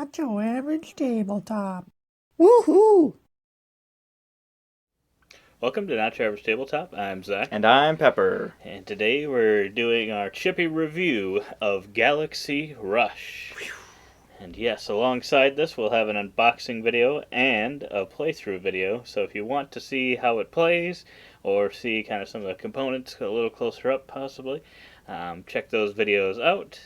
Not your average tabletop. Woohoo! Welcome to Not Your Average Tabletop. I'm Zach. And I'm Pepper. And today we're doing our chippy review of Galaxy Rush. And yes, alongside this we'll have an unboxing video and a playthrough video. So if you want to see how it plays, or see kind of some of the components a little closer up possibly, check those videos out.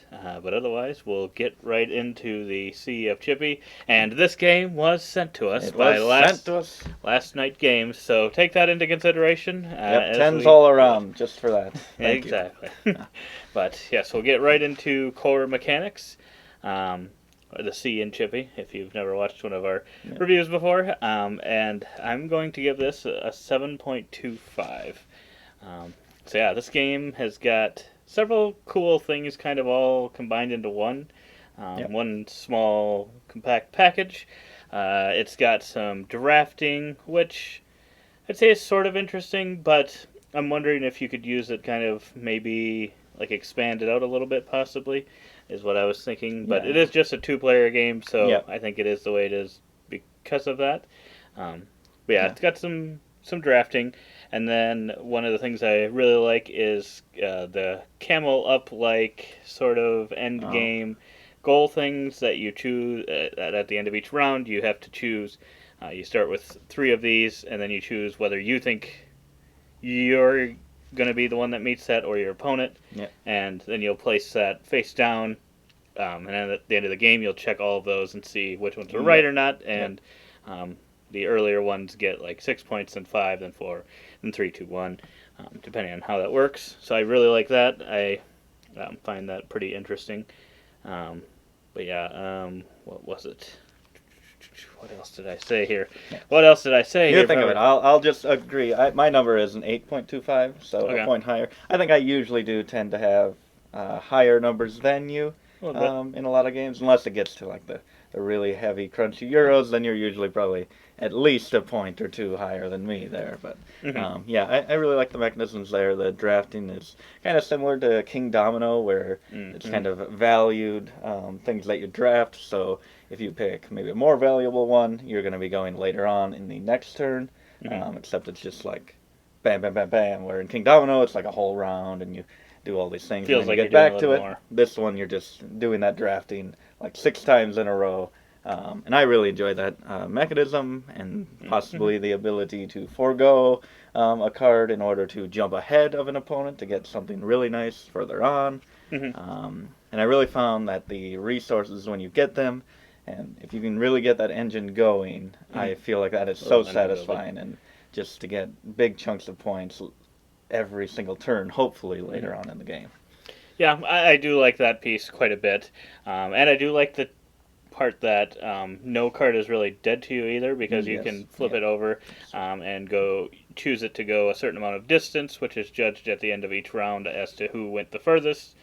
But otherwise, we'll get right into the Sea of Chippy. And this game was sent to us by last night games, so take that into consideration. Yep, tens all around just for that. Thank exactly. But yes, we'll get right into core mechanics. The Sea in Chippy, if you've never watched one of our reviews before. And I'm going to give this a 7.25. So yeah, this game has got several cool things kind of all combined into one. One small compact package. It's got some drafting, which I'd say is sort of interesting, but I'm wondering if you could use it kind of maybe like expand it out a little bit possibly, is what I was thinking. But it is just a two-player game, so I think it is the way it is because of that. But it's got some drafting. And then one of the things I really like is the camel up like sort of end game goal things that you choose at the end of each round. You have to choose. You start with 3 of these, and then you choose whether you think you're going to be the one that meets that or your opponent. And then you'll place that face down. And then at the end of the game, you'll check all of those and see which ones are right or not. And the earlier ones get like 6 points, then 5, then 4, then 3, 2, 1, depending on how that works. So I really like that. I find that pretty interesting. But yeah, what was it? What else did I say here? What else did I say here? You think of it. I'll just agree. My number is an 8.25, so a point higher. I think I usually do tend to have higher numbers than you in a lot of games, unless it gets to like the really heavy, crunchy Euros. Then you're usually probably at least a point or two higher than me there. But I really like the mechanisms there. The drafting is kind of similar to King Domino, where it's kind of valued things that you draft. So if you pick maybe a more valuable one, you're going to be going later on in the next turn. Except it's just like bam, bam, bam, bam. Where in King Domino, it's like a whole round, and you do all these things. Feels and like you get back to it. More. This one, you're just doing that drafting like 6 times in a row. And I really enjoy that mechanism, and possibly the ability to forego a card in order to jump ahead of an opponent to get something really nice further on. And I really found that the resources, when you get them, and if you can really get that engine going, I feel like that is so satisfying, and just to get big chunks of points every single turn, hopefully later on in the game. Yeah, I do like that piece quite a bit. And I do like the part that no card is really dead to you either, because you can flip it over and choose it to go a certain amount of distance, which is judged at the end of each round as to who went the furthest.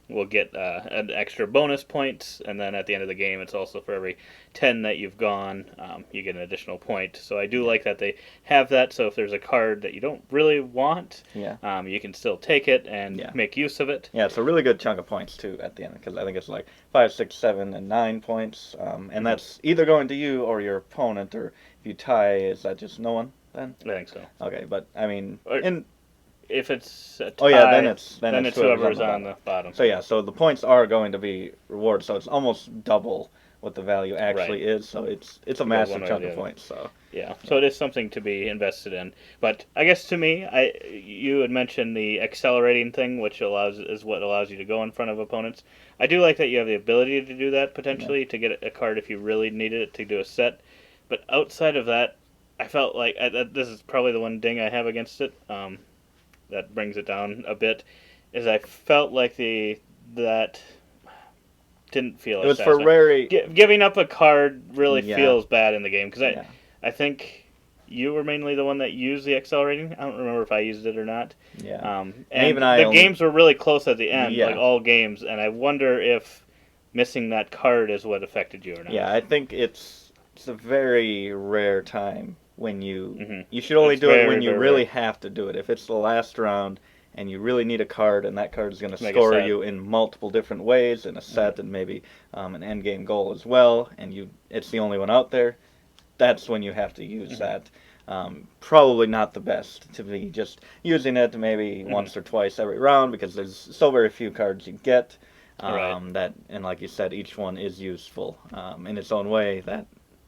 Will get an extra bonus points, and then at the end of the game, it's also for every 10 that you've gone, you get an additional point. So I do like that they have that, so if there's a card that you don't really want, you can still take it and make use of it. Yeah, it's a really good chunk of points, too, at the end, because I think it's like 5, 6, 7, and 9 points, and that's either going to you or your opponent, or if you tie, is that just no one, then? I think so. Okay, but, I mean, if it's a tie, then it's whoever's on the bottom. So so the points are going to be rewarded, so it's almost double what the value actually is, so it's a massive chunk of points. So so it is something to be invested in. But I guess to me, you had mentioned the accelerating thing, which is what allows you to go in front of opponents. I do like that you have the ability to do that potentially, to get a card if you really needed it to do a set. But outside of that, I felt like this is probably the one ding I have against it. That brings it down a bit, is I felt like that didn't feel. It was for rare. Giving up a card really feels bad in the game, because I think you were mainly the one that used the accelerating. I don't remember if I used it or not. And even the games were really close at the end, like all games, and I wonder if missing that card is what affected you or not. Yeah, I think it's a very rare time when you should only do it when you really have to do it. If it's the last round and you really need a card, and that card is going to Make a score set. you in multiple different ways in a set, and maybe an end game goal as well, and it's the only one out there. That's when you have to use that. Probably not the best to be just using it maybe once or twice every round, because there's so very few cards you get. That, and like you said, each one is useful in its own way, that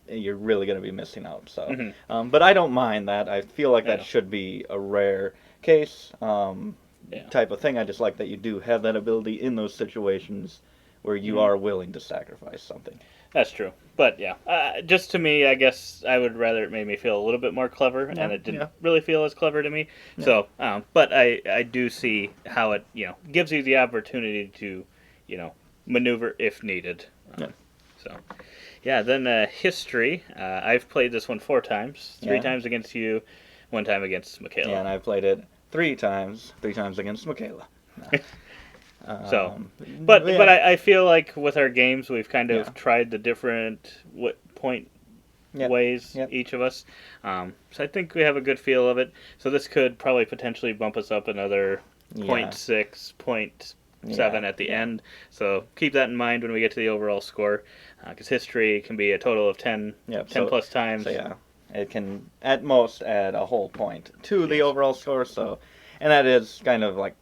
you're really going to be missing out. So, but I don't mind that. I feel like that should be a rare case type of thing. I just like that you do have that ability in those situations where you are willing to sacrifice something. That's true. But yeah, just to me, I guess I would rather it made me feel a little bit more clever, and it didn't really feel as clever to me. Yeah. So, but I do see how it gives you the opportunity to maneuver if needed. So, yeah. Then history. I've played this one 4 times. 3 times against you, 1 time against Michaela. Yeah, and I've played it 3 times. 3 times against Michaela. But I feel like with our games, we've kind of tried the different point ways, each of us. So I think we have a good feel of it. So this could probably potentially bump us up another 0.6, 0.7 at the end. So keep that in mind when we get to the overall score, because history can be a total of 10 plus times. So yeah, it can at most add a whole point to the overall score. So, and that is kind of like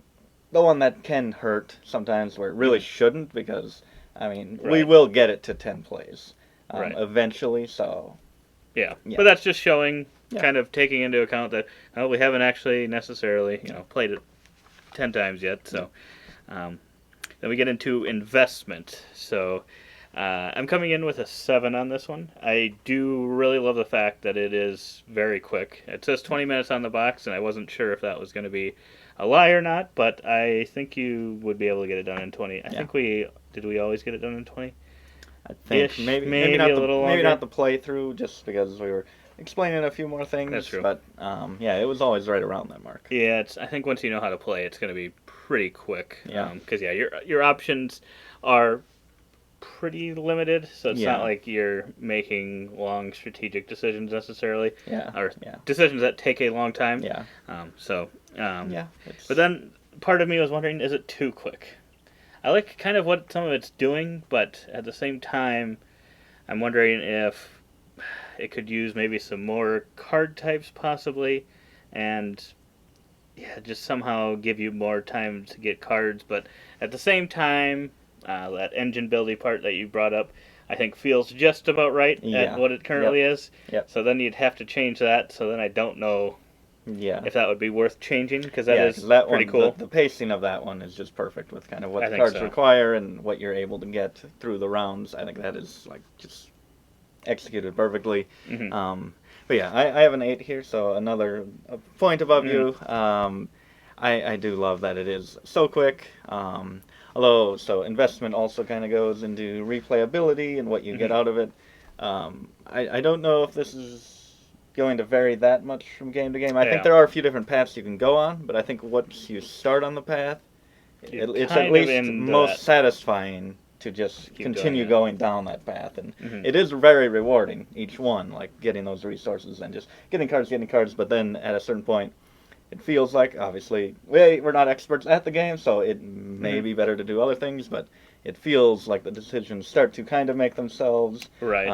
the one that can hurt sometimes, where it really shouldn't, because, I mean, we will get it to 10 plays eventually, so... Yeah, but that's just showing, kind of taking into account that we haven't actually necessarily, played it 10 times yet, so... then we get into investment, so... I'm coming in with a 7 on this one. I do really love the fact that it is very quick. It says 20 minutes on the box, and I wasn't sure if that was going to be a lie or not, but I think you would be able to get it done in 20. I think did we always get it done in 20? I think maybe not a little longer. Maybe not the playthrough, just because we were explaining a few more things. That's true. But it was always right around that mark. Yeah, I think once you know how to play, it's going to be pretty quick. Yeah. Because your options are pretty limited, so it's not like you're making long strategic decisions necessarily. Or decisions that take a long time. Yeah. But then part of me was wondering, is it too quick? I like kind of what some of it's doing, but at the same time, I'm wondering if it could use maybe some more card types possibly, and just somehow give you more time to get cards. But at the same time, that engine building part that you brought up, I think feels just about right at what it currently is. So then you'd have to change that. So then I don't know if that would be worth changing, because that is pretty cool. The pacing of that one is just perfect with kind of what the cards require and what you're able to get through the rounds. I think that is like just executed perfectly. But yeah, I have an 8 here, so another point above you. I do love that it is so quick. Although, so investment also kind of goes into replayability and what you get out of it. I don't know if this is going to vary that much from game to game. I think there are a few different paths you can go on, but I think once you start on the path, it's at least most satisfying to just continue going down that path. And it is very rewarding, each one, like getting those resources and just getting cards, but then at a certain point, it feels like, obviously, we're not experts at the game, so it may be better to do other things, but it feels like the decisions start to kind of make themselves. Right.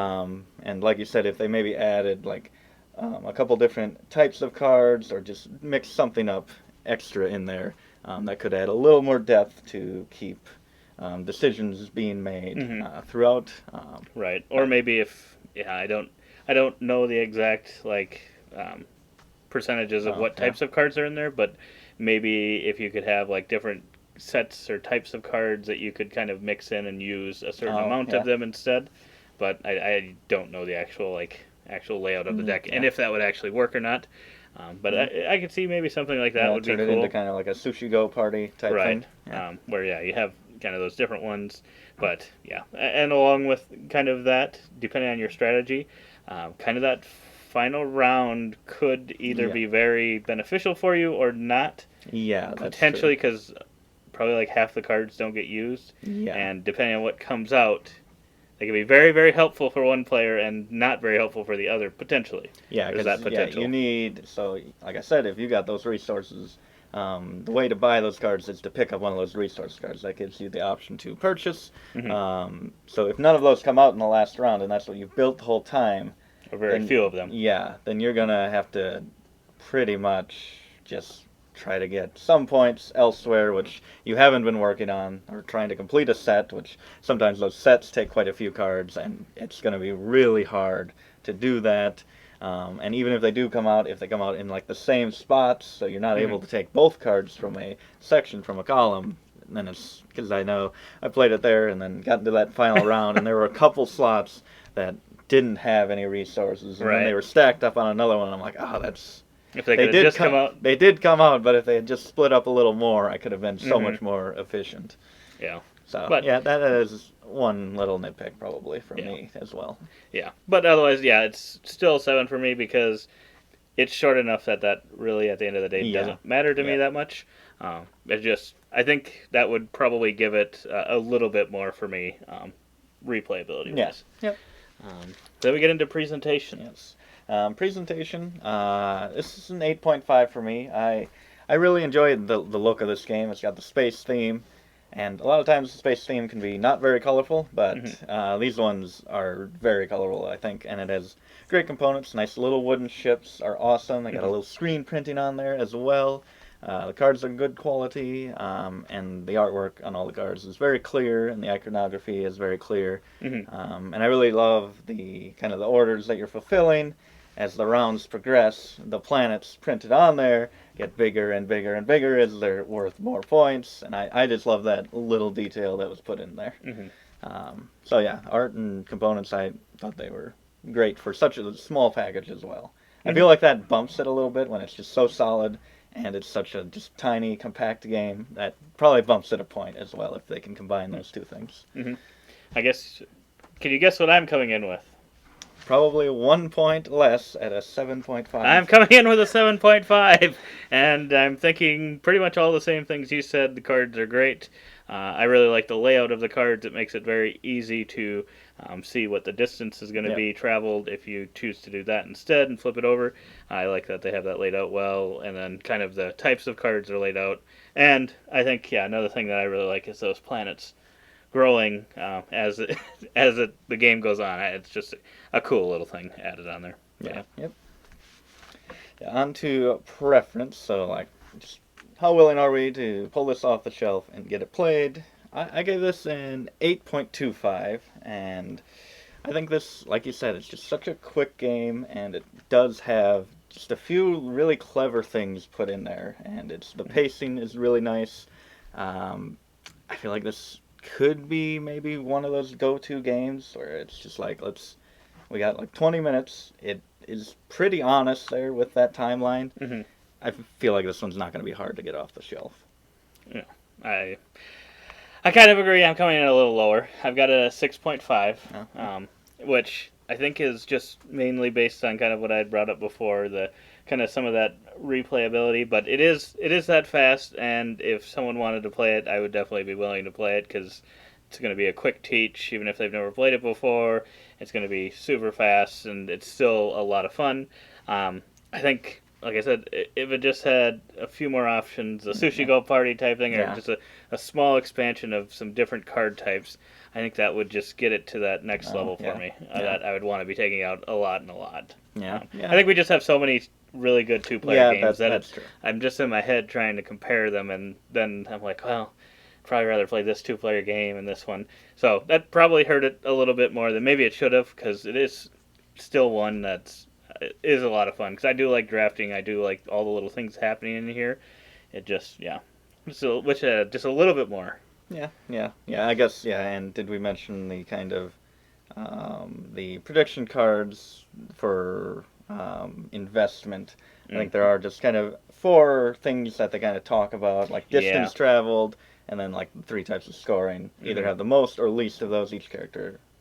And like you said, if they maybe added like a couple different types of cards, or just mix something up extra in there, that could add a little more depth to keep decisions being made throughout. Right. Or maybe if I don't know the exact percentages of what types of cards are in there, but maybe if you could have like different sets or types of cards that you could kind of mix in and use a certain amount of them instead. But I don't know the actual layout of the deck and if that would actually work or not. But I could see maybe something like that would be cool. Turn it into kind of like a Sushi Go party type thing. Where you have kind of those different ones. But and along with kind of that, depending on your strategy, kind of that final round could either be very beneficial for you or not. Yeah, potentially, because probably like half the cards don't get used. Yeah. And depending on what comes out, they can be very, very helpful for one player and not very helpful for the other, potentially. Yeah, because you need, so like I said, if you got those resources, the way to buy those cards is to pick up one of those resource cards. That gives you the option to purchase. So if none of those come out in the last round, and that's what you've built the whole time, or very few of them, yeah, then you're going to have to pretty much just try to get some points elsewhere, which you haven't been working on, or trying to complete a set, which sometimes those sets take quite a few cards, and it's going to be really hard to do that. And even if they do come out, if they come out in like the same spots, so you're not able to take both cards from a section, from a column, then it's, because I know I played it there and then got into that final round, and there were a couple slots that didn't have any resources, and then they were stacked up on another one, and I'm like, oh, that's... If they could have just come out. They did come out, but if they had just split up a little more, I could have been so much more efficient. Yeah. So, yeah, that is one little nitpick probably for me as well. Yeah. But otherwise, yeah, it's still 7 for me because it's short enough that really, at the end of the day, doesn't matter to me that much. It's just, I think that would probably give it a little bit more for me, replayability-wise. Yeah. Yep. Then we get into presentation. Yes. Presentation, this is an 8.5 for me. I really enjoyed the look of this game. It's got the space theme, and a lot of times the space theme can be not very colorful, but these ones are very colorful, I think, and it has great components. Nice little wooden ships are awesome. They got a little screen printing on there as well. The cards are good quality, and the artwork on all the cards is very clear, and the iconography is very clear. And I really love the kind of the orders that you're fulfilling. As the rounds progress, the planets printed on there get bigger and bigger and bigger as they're worth more points, and I just love that little detail that was put in there. So yeah, art and components, I thought they were great for such a small package as well. I feel like that bumps it a little bit when it's just so solid, and it's such a just tiny, compact game. That probably bumps it a point as well if they can combine those two things. I guess, can you guess what I'm coming in with? Probably 1 point less at a 7.5. I'm coming in with a 7.5, and I'm thinking pretty much all the same things you said. The cards are great. I really like the layout of the cards. It makes it very easy to see what the distance is going to be traveled if you choose to do that instead and flip it over. I like that they have that laid out well, and then kind of the types of cards are laid out. And I think, another thing that I really like is those planets growing as the game goes on. It's just a cool little thing added on there. Yeah. On to preference. So, like, just how willing are we to pull this off the shelf and get it played? I gave this an 8.25, and I think this, like you said, it's just such a quick game, and it does have just a few really clever things put in there, and the pacing is really nice. I feel like this could be maybe one of those go-to games where it's just like, we got like 20 minutes. It is pretty honest there with that timeline. I feel like this one's not going to be hard to get off the shelf. Yeah, I kind of agree. I'm coming in a little lower. I've got a 6.5, which I think is just mainly based on kind of what I had brought up before, the kind of some of that replayability. But it is that fast, and if someone wanted to play it, I would definitely be willing to play it because it's going to be a quick teach, even if they've never played it before. It's going to be super fast, and it's still a lot of fun. I think, like I said, if it just had a few more options, a Sushi Go Party type thing, or just a small expansion of some different card types, I think that would just get it to that next level for me. That I would want to be taking out a lot and a lot. I think we just have so many really good two-player games that's true. I'm just in my head trying to compare them, and then I'm like, well, I'd probably rather play this two-player game and this one. So that probably hurt it a little bit more than maybe it should have, because it is still one that's is a lot of fun, because I do like drafting. I do like all the little things happening in here. It just, wish I had just a little bit more. Yeah, I guess, and did we mention the kind of, the prediction cards for investment? I think there are just kind of 4 things that they kind of talk about, like distance traveled, and then like 3 types of scoring. Either have the most or least of those.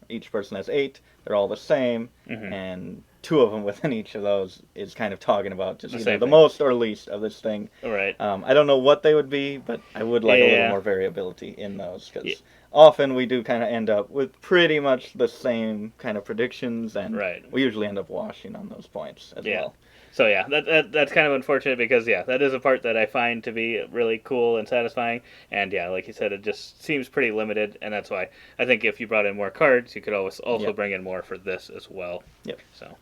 Each person has 8. They're all the same, and 2 of them within each of those is kind of talking about just either the most or least of this thing. Right. I don't know what they would be, but I would like a little more variability in those, because often we do kind of end up with pretty much the same kind of predictions, and we usually end up washing on those points as well. So yeah, that's kind of unfortunate because yeah, that is a part that I find to be really cool and satisfying. And yeah, like you said, it just seems pretty limited, and that's why I think if you brought in more cards, you could always also bring in more for this as well. Yep. So, and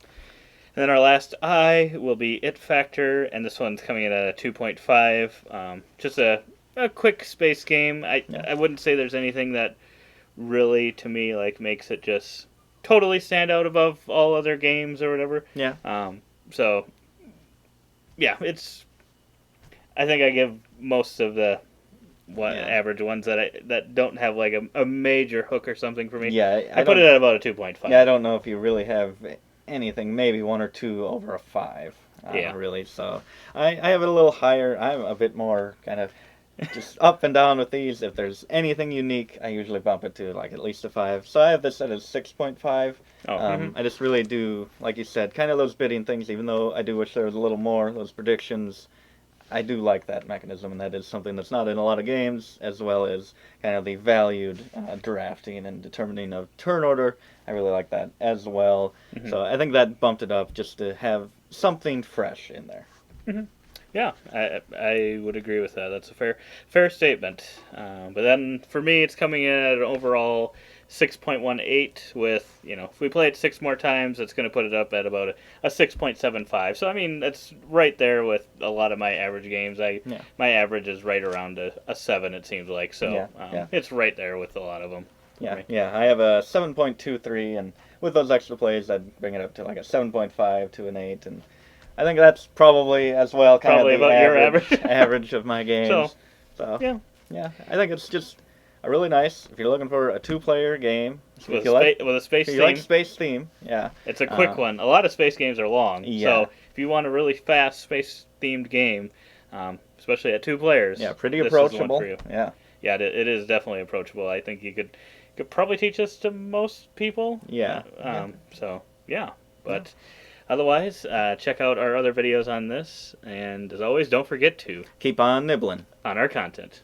then our last I will be It Factor, and this one's coming in at a 2.5. Just a quick space game. I wouldn't say there's anything that really to me like makes it just totally stand out above all other games or whatever. Yeah. So yeah, it's. I think I give most of the average ones that don't have like a major hook or something for me. Yeah, I put it at about a 2.5. Yeah, I don't know if you really have anything, maybe 1 or 2 over a 5. Really. So I have it a little higher. I'm a bit more kind of just up and down with these. If there's anything unique, I usually bump it to like at least a 5. So I have this at a 6.5. I just really do, like you said, kind of those bidding things, even though I do wish there was a little more, those predictions. I do like that mechanism, and that is something that's not in a lot of games, as well as kind of the valued drafting and determining of turn order. I really like that as well. So I think that bumped it up just to have something fresh in there. Yeah, I would agree with that. That's a fair statement. But then for me, it's coming in at an overall 6.18 with, if we play it 6 more times, it's going to put it up at about a 6.75. So, I mean, that's right there with a lot of my average games. My average is right around a 7, it seems like. So, it's right there with a lot of them. Yeah, I have a 7.23, and with those extra plays, I'd bring it up to like a 7.5 to an 8, and I think that's probably as well probably of the about average, your average. average of my games. So, yeah, I think it's just a really nice, if you're looking for a 2-player game. With a space if theme. you like space theme, It's a quick one. A lot of space games are long. Yeah. So if you want a really fast space-themed game, especially at 2 players, pretty this approachable. Is the one for you. Yeah, it is definitely approachable. I think you could probably teach this to most people. So, but otherwise, check out our other videos on this, and as always, don't forget to keep on nibbling on our content.